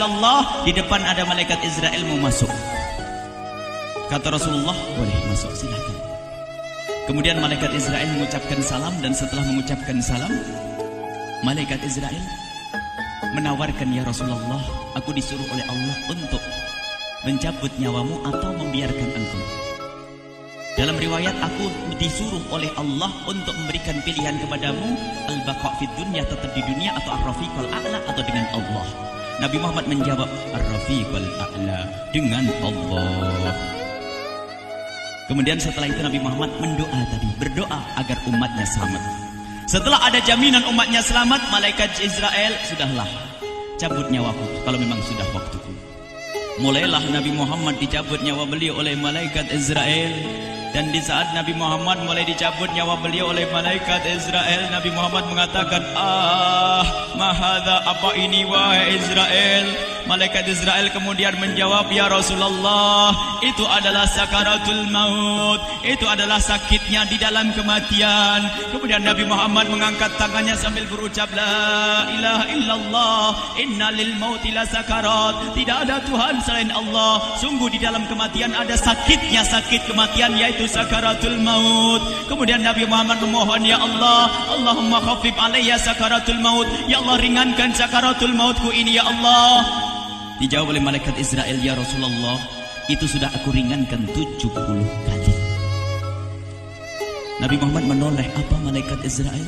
Rasulullah, di depan ada malaikat Israel mau masuk. Kata Rasulullah, boleh masuk, silakan. Kemudian malaikat Israel mengucapkan salam, dan setelah mengucapkan salam, malaikat Israel menawarkan, ya Rasulullah, aku disuruh oleh Allah untuk mencabut nyawamu atau membiarkan engkau. Dalam riwayat, aku disuruh oleh Allah untuk memberikan pilihan kepadamu, al-baqa' fid dunya, tetap di dunia, atau ar-rafiqul a'la, atau dengan Allah. Nabi Muhammad menjawab, ar-rafiqul a'la, dengan Allah. Kemudian setelah itu Nabi Muhammad berdoa agar umatnya selamat. Setelah ada jaminan umatnya selamat, malaikat Israel, sudahlah, cabut nyawaku kalau memang sudah waktuku. Mulailah Nabi Muhammad dicabut nyawa beliau oleh malaikat Israel. Dan di saat Nabi Muhammad mulai dicabut nyawa beliau oleh malaikat Israel, Nabi Muhammad mengatakan, mahadha, apa ini wahai Israel? Malaikat Israel kemudian menjawab, ya Rasulullah, itu adalah sakaratul maut, itu adalah sakitnya di dalam kematian. Kemudian Nabi Muhammad mengangkat tangannya sambil berucap, la ilaha illallah, inna lil mauti la sakarat, tidak ada Tuhan selain Allah, sungguh di dalam kematian ada sakitnya, sakit kematian, yaitu sakaratul maut. Kemudian Nabi Muhammad memohon, ya Allah, Allahumma khafif alayya sakaratul maut, ya Allah, ringankan sakaratul mautku ini, ya Allah. Dijawab oleh malaikat Israel, ya Rasulullah, itu sudah aku ringankan 70 kali. Nabi Muhammad menoleh, apa malaikat Israel?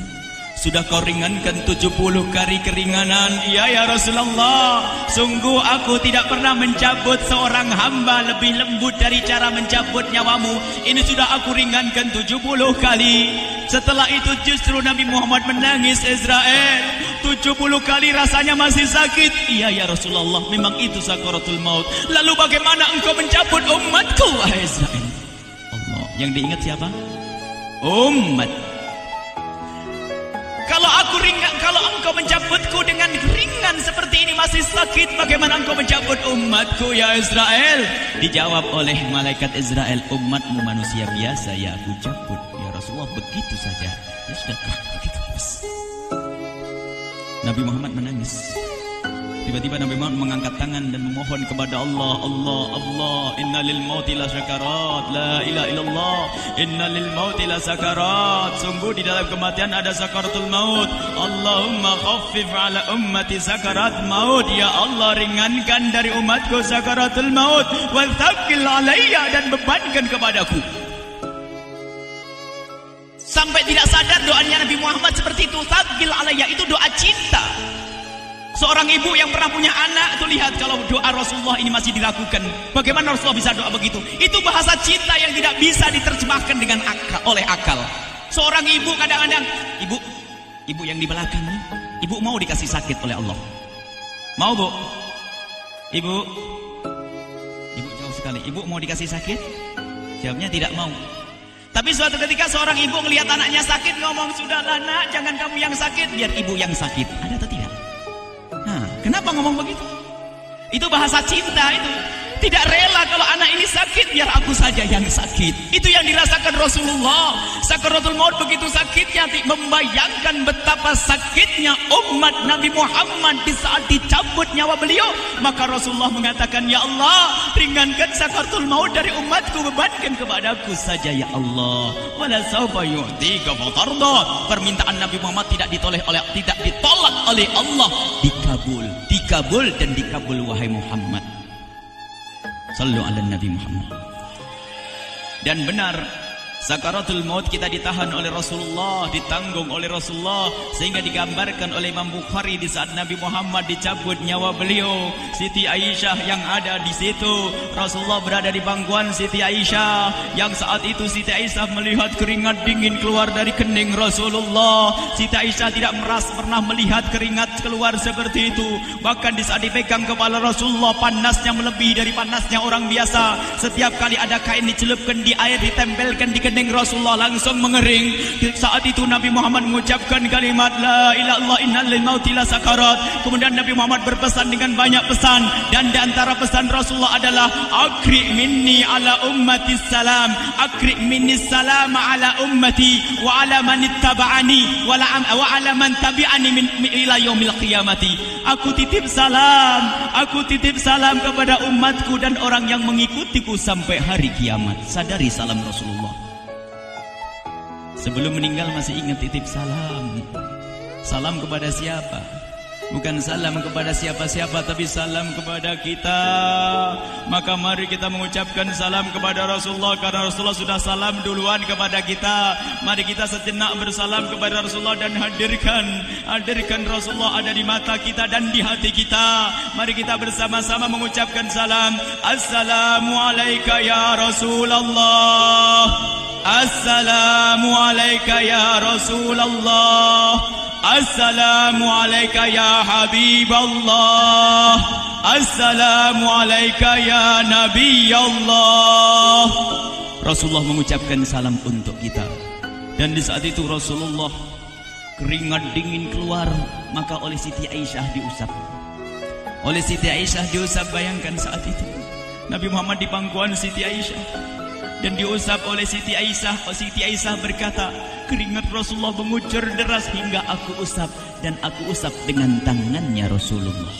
Sudah kau ringankan 70 kali keringanan? Iya ya Rasulullah, sungguh aku tidak pernah mencabut seorang hamba lebih lembut dari cara mencabut nyawamu. Ini sudah aku ringankan 70 kali. Setelah itu justru Nabi Muhammad menangis, Israel, 70 kali rasanya masih sakit. Iya ya Rasulullah, memang itu sakaratul maut. Lalu bagaimana engkau mencabut umatku, wahai Israel? Allah, yang diingat siapa? Umat. Kalau engkau mencabutku dengan ringan seperti ini masih sakit, bagaimana engkau mencabut umatku, ya Israel? Dijawab oleh malaikat Israel, umatmu manusia biasa, ya aku cabut. Ya Rasulullah, begitu saja. Ya sudah, begitu. Nabi Muhammad menangis. Tiba-tiba Nabi Muhammad mengangkat tangan dan memohon kepada Allah, Allah, inna lil mauti la sakarat, la ilaha illallah, inna lil mauti la sakarat, sungguh di dalam kematian ada sakaratul maut. Allahumma khaffif ala ummati sakarat maut, ya Allah, ringankan dari umatku sakaratul maut, wal thaqqil alayya, dan bebankan kepadaku. Sampai tidak sadar doanya Nabi Muhammad seperti itu, thaqqil alayya, itu doa cinta. Seorang ibu yang pernah punya anak itu, lihat kalau doa Rasulullah ini masih dilakukan. Bagaimana Rasulullah bisa doa begitu? Itu bahasa cinta yang tidak bisa diterjemahkan dengan oleh akal. Seorang ibu kadang-kadang, ibu yang di belakang, ibu mau dikasih sakit oleh Allah? Mau, Bu? Ibu jauh sekali. Ibu mau dikasih sakit? Jawabnya tidak mau. Tapi suatu ketika seorang ibu melihat anaknya sakit, ngomong, sudahlah nak, jangan kamu yang sakit, biar ibu yang sakit. Ada atau tidak? Kenapa ngomong begitu? Itu bahasa cinta itu. Tidak rela kalau anak ini sakit, biar aku saja yang sakit. Itu yang dirasakan Rasulullah. Sakaratul maut begitu sakitnya, membayangkan betapa sakitnya umat Nabi Muhammad di saat dicabut nyawa beliau. Maka Rasulullah mengatakan, ya Allah, ringankan sakaratul maut dari umatku, bebankan kepadaku saja, ya Allah. Wala sawfa yu'tika fatarda. Permintaan Nabi Muhammad tidak ditolak oleh Allah, dikabul dan dikabul, wahai Muhammad. Sallu ala Nabi Muhammad. Dan benar, sakaratul maut kita ditahan oleh Rasulullah, ditanggung oleh Rasulullah, sehingga digambarkan oleh Imam Bukhari di saat Nabi Muhammad dicabut nyawa beliau, Siti Aisyah yang ada di situ. Rasulullah berada di pangkuan Siti Aisyah, yang saat itu Siti Aisyah melihat keringat dingin keluar dari kening Rasulullah. Siti Aisyah tidak pernah melihat keringat keluar seperti itu. Bahkan di saat dipegang kepala Rasulullah, panasnya melebihi dari panasnya orang biasa. Setiap kali ada kain dicelupkan di air, ditempelkan di kening kening Rasulullah langsung mengering. Saat itu Nabi Muhammad mengucapkan kalimat la ilaha illallah innal mauti la sakarat. Kemudian Nabi Muhammad berpesan dengan banyak pesan, dan di antara pesan Rasulullah adalah akri minni ala ummati salam, akri minni salam ala ummati wa ala man ittaba'ani wa ala man tabi'ani min ila yaumil qiyamati. Aku titip salam kepada umatku dan orang yang mengikutiku sampai hari kiamat. Sadari salam Rasulullah. Sebelum meninggal masih ingat titip salam. Salam kepada siapa? Bukan salam kepada siapa-siapa, tapi salam kepada kita. Maka mari kita mengucapkan salam kepada Rasulullah, karena Rasulullah sudah salam duluan kepada kita. Mari kita sejenak bersalam kepada Rasulullah dan hadirkan Rasulullah ada di mata kita dan di hati kita. Mari kita bersama-sama mengucapkan salam. Assalamualaikum ya Rasulullah. Assalamualaikum ya Rasulullah. Assalamualaikum ya Habiballah. Assalamualaikum ya Nabi Allah. Rasulullah mengucapkan salam untuk kita. Dan di saat itu Rasulullah keringat dingin keluar, maka oleh Siti Aisyah diusap. Oleh Siti Aisyah diusap, bayangkan saat itu Nabi Muhammad di pangkuan Siti Aisyah dan diusap oleh Siti Aisyah. Siti Aisyah berkata, keringat Rasulullah mengucur deras hingga aku usap, dan aku usap dengan tangannya Rasulullah.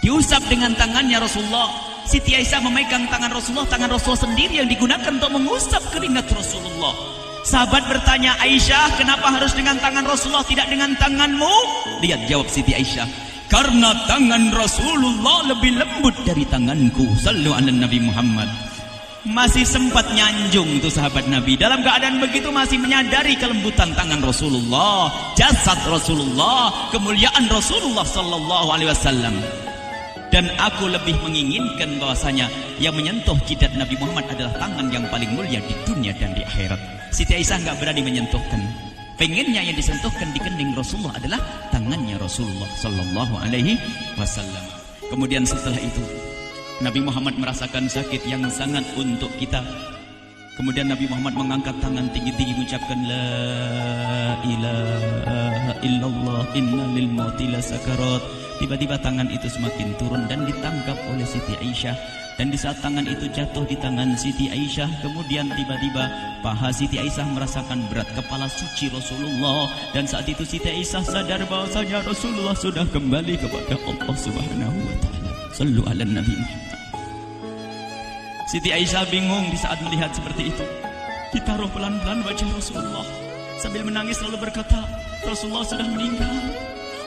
Diusap dengan tangannya Rasulullah. Siti Aisyah memegang tangan Rasulullah sendiri yang digunakan untuk mengusap keringat Rasulullah. Sahabat bertanya, Aisyah, kenapa harus dengan tangan Rasulullah tidak dengan tanganmu? Lihat jawab Siti Aisyah, karena tangan Rasulullah lebih lembut dari tanganku. Sallu ala Nabi Muhammad. Masih sempat nyanjung itu sahabat Nabi. Dalam keadaan begitu masih menyadari kelembutan tangan Rasulullah, jasad Rasulullah, kemuliaan Rasulullah sallallahu alaihi wasallam. Dan aku lebih menginginkan bahwasanya yang menyentuh jidat Nabi Muhammad adalah tangan yang paling mulia di dunia dan di akhirat. Siti Aisyah enggak berani menyentuhkan. Pengennya yang disentuhkan di kening Rasulullah adalah tangannya Rasulullah sallallahu alaihi wasallam. Kemudian setelah itu Nabi Muhammad merasakan sakit yang sangat untuk kita. Kemudian Nabi Muhammad mengangkat tangan tinggi-tinggi mengucapkan la ilaha illallah inna lil mauti la sakarat. Tiba-tiba tangan itu semakin turun dan ditangkap oleh Siti Aisyah. Dan di saat tangan itu jatuh di tangan Siti Aisyah, kemudian tiba-tiba paha Siti Aisyah merasakan berat kepala suci Rasulullah. Dan saat itu Siti Aisyah sadar bahwasanya Rasulullah sudah kembali kepada Allah Subhanahu wa taala. Sallu ala Nabi Muhammad. Siti Aisyah bingung di saat melihat seperti itu. Ditaruh pelan-pelan wajah Rasulullah. Sambil menangis lalu berkata, Rasulullah sudah meninggal.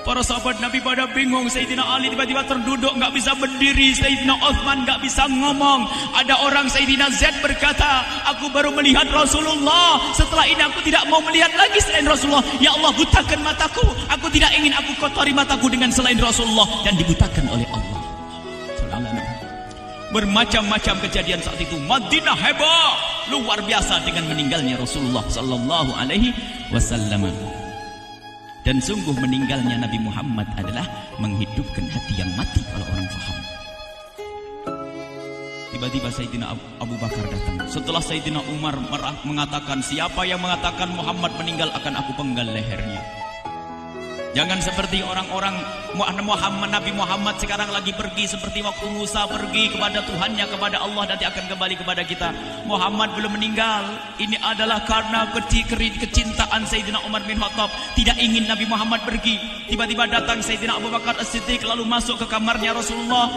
Para sahabat Nabi pada bingung. Sayyidina Ali tiba-tiba terduduk, nggak bisa berdiri. Sayyidina Uthman nggak bisa ngomong. Ada orang Sayyidina Zaid berkata, aku baru melihat Rasulullah. Setelah ini aku tidak mau melihat lagi selain Rasulullah. Ya Allah, butakan mataku. Aku tidak ingin aku kotori mataku dengan selain Rasulullah. Dan dibutakan oleh Allah. Bermacam-macam kejadian saat itu. Madinah heboh, luar biasa dengan meninggalnya Rasulullah sallallahu alaihi wasallam. Dan sungguh meninggalnya Nabi Muhammad adalah menghidupkan hati yang mati kalau orang faham. Tiba-tiba Sayyidina Abu Bakar datang. Setelah Sayyidina Umar mengatakan, siapa yang mengatakan Muhammad meninggal akan aku penggal lehernya. Jangan seperti orang-orang Nabi Muhammad sekarang lagi pergi seperti waktu Musa pergi kepada Tuhannya, kepada Allah, nanti akan kembali kepada kita. Muhammad belum meninggal. Ini adalah karena kecintaan Sayyidina Umar bin Khattab, tidak ingin Nabi Muhammad pergi. Tiba-tiba datang Sayyidina Abu Bakar As-Siddiq lalu masuk ke kamarnya Rasulullah,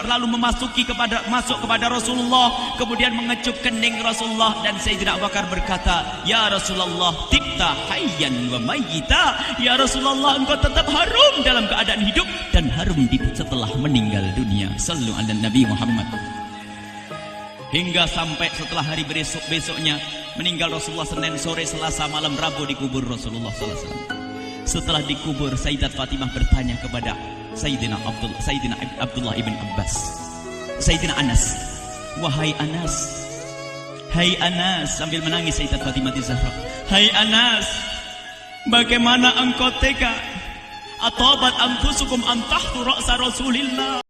lalu masuk kepada Rasulullah, kemudian mengecup kening Rasulullah. Dan Sayyidina Abu Bakar berkata, ya Rasulullah, tibta hayyan wa mayyita. Ya Rasulullah, engkau tetap harum dalam keadaan hidup dan harum setelah meninggal dunia. Sallu ala Nabi Muhammad. Hingga sampai setelah hari besoknya meninggal Rasulullah, Senin sore, Selasa malam, Rabu dikubur Rasulullah sallallahu alaihi wasallam. Setelah dikubur, Sayyidat Fatimah bertanya kepada Sayyidina Abdullah ibn Abbas, Sayyidina Anas, wahai Anas, hai Anas, sambil menangis Sayyidat Fatimah Zahra, hai Anas, bagaimana engkau tega? Atabat anfusukum an tahtu ra'sa Rasulillah.